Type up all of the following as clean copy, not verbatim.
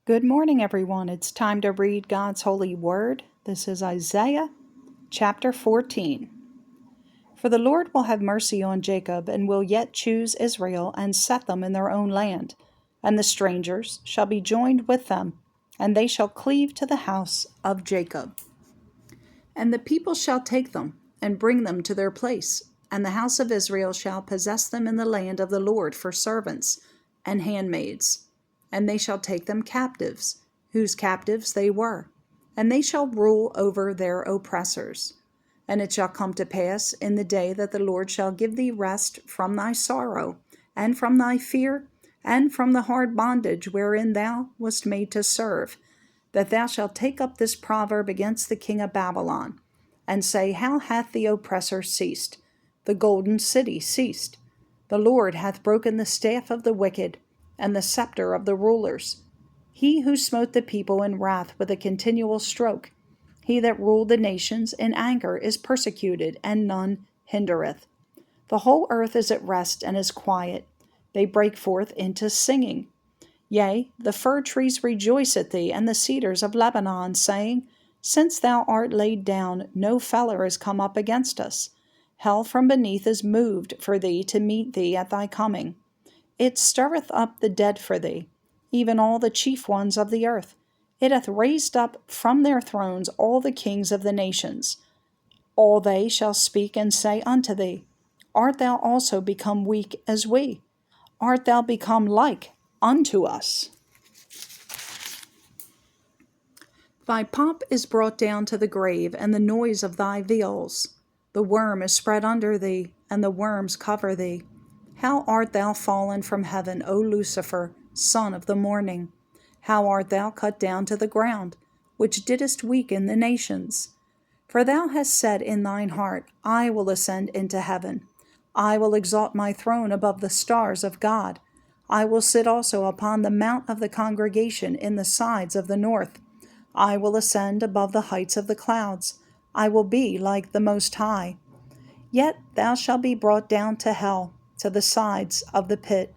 Good morning, everyone. It's time to read God's holy word. This is Isaiah chapter 14. For the Lord will have mercy on Jacob, and will yet choose Israel, and set them in their own land. And the strangers shall be joined with them, and they shall cleave to the house of Jacob. And the people shall take them, and bring them to their place. And the house of Israel shall possess them in the land of the Lord for servants and handmaids. And they shall take them captives, whose captives they were, and they shall rule over their oppressors. And it shall come to pass in the day that the Lord shall give thee rest from thy sorrow, and from thy fear, and from the hard bondage wherein thou wast made to serve, that thou shalt take up this proverb against the king of Babylon, and say, How hath the oppressor ceased? The golden city ceased. The Lord hath broken the staff of the wicked, and the scepter of the rulers. He who smote the people in wrath with a continual stroke. He that ruled the nations in anger is persecuted, and none hindereth. The whole earth is at rest and is quiet. They break forth into singing. Yea, the fir trees rejoice at thee, and the cedars of Lebanon, saying, Since thou art laid down, no feller is come up against us. Hell from beneath is moved for thee to meet thee at thy coming. It stirreth up the dead for thee, even all the chief ones of the earth. It hath raised up from their thrones all the kings of the nations. All they shall speak and say unto thee, Art thou also become weak as we? Art thou become like unto us? Thy pomp is brought down to the grave, and the noise of thy viols. The worm is spread under thee, and the worms cover thee. How art thou fallen from heaven, O Lucifer, son of the morning? How art thou cut down to the ground, which didst weaken the nations? For thou hast said in thine heart, I will ascend into heaven. I will exalt my throne above the stars of God. I will sit also upon the mount of the congregation in the sides of the north. I will ascend above the heights of the clouds. I will be like the Most High. Yet thou shalt be brought down to hell, to the sides of the pit.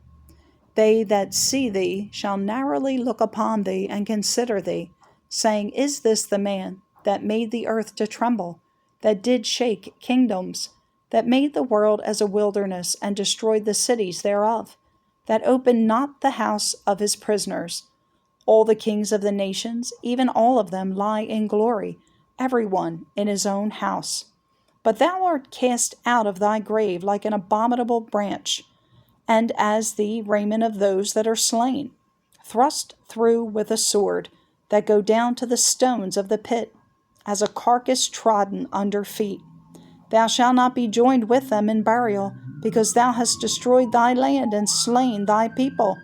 They that see thee shall narrowly look upon thee and consider thee, saying, Is this the man that made the earth to tremble, that did shake kingdoms, that made the world as a wilderness and destroyed the cities thereof, that opened not the house of his prisoners? All the kings of the nations, even all of them, lie in glory, every one in his own house. But thou art cast out of thy grave like an abominable branch, and as the raiment of those that are slain, thrust through with a sword, that go down to the stones of the pit, as a carcass trodden under feet. Thou shalt not be joined with them in burial, because thou hast destroyed thy land and slain thy people.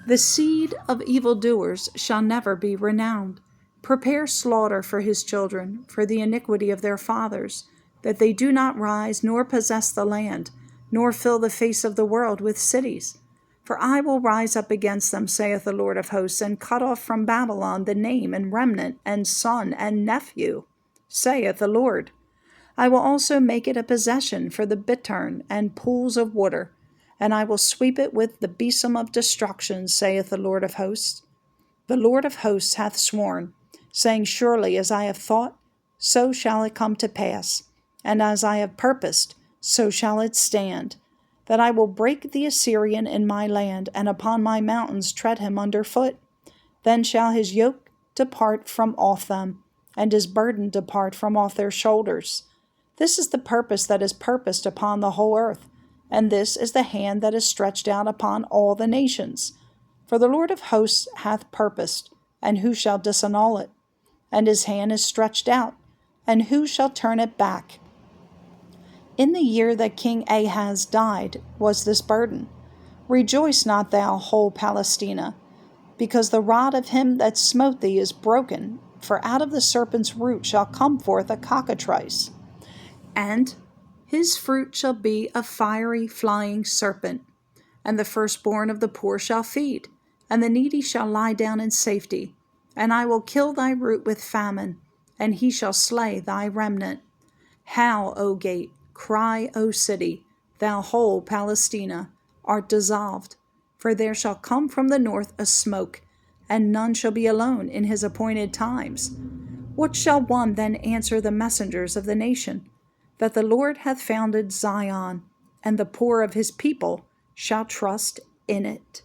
The seed of evildoers shall never be renowned. Prepare slaughter for his children, for the iniquity of their fathers, that they do not rise, nor possess the land, nor fill the face of the world with cities. For I will rise up against them, saith the Lord of hosts, and cut off from Babylon the name and remnant and son and nephew, saith the Lord. I will also make it a possession for the bittern and pools of water, and I will sweep it with the besom of destruction, saith the Lord of hosts. The Lord of hosts hath sworn, saying, Surely as I have thought, so shall it come to pass, and as I have purposed, so shall it stand, that I will break the Assyrian in my land, and upon my mountains tread him under foot. Then shall his yoke depart from off them, and his burden depart from off their shoulders. This is the purpose that is purposed upon the whole earth, and this is the hand that is stretched out upon all the nations. For the Lord of hosts hath purposed, and who shall disannul it? And his hand is stretched out, and who shall turn it back? In the year that King Ahaz died was this burden. Rejoice not thou, whole Palestina, because the rod of him that smote thee is broken, for out of the serpent's root shall come forth a cockatrice, and his fruit shall be a fiery flying serpent. And the firstborn of the poor shall feed, and the needy shall lie down in safety. And I will kill thy root with famine, and he shall slay thy remnant. Howl, O gate, cry, O city, thou whole Palestina, art dissolved. For there shall come from the north a smoke, and none shall be alone in his appointed times. What shall one then answer the messengers of the nation? That the Lord hath founded Zion, and the poor of his people shall trust in it.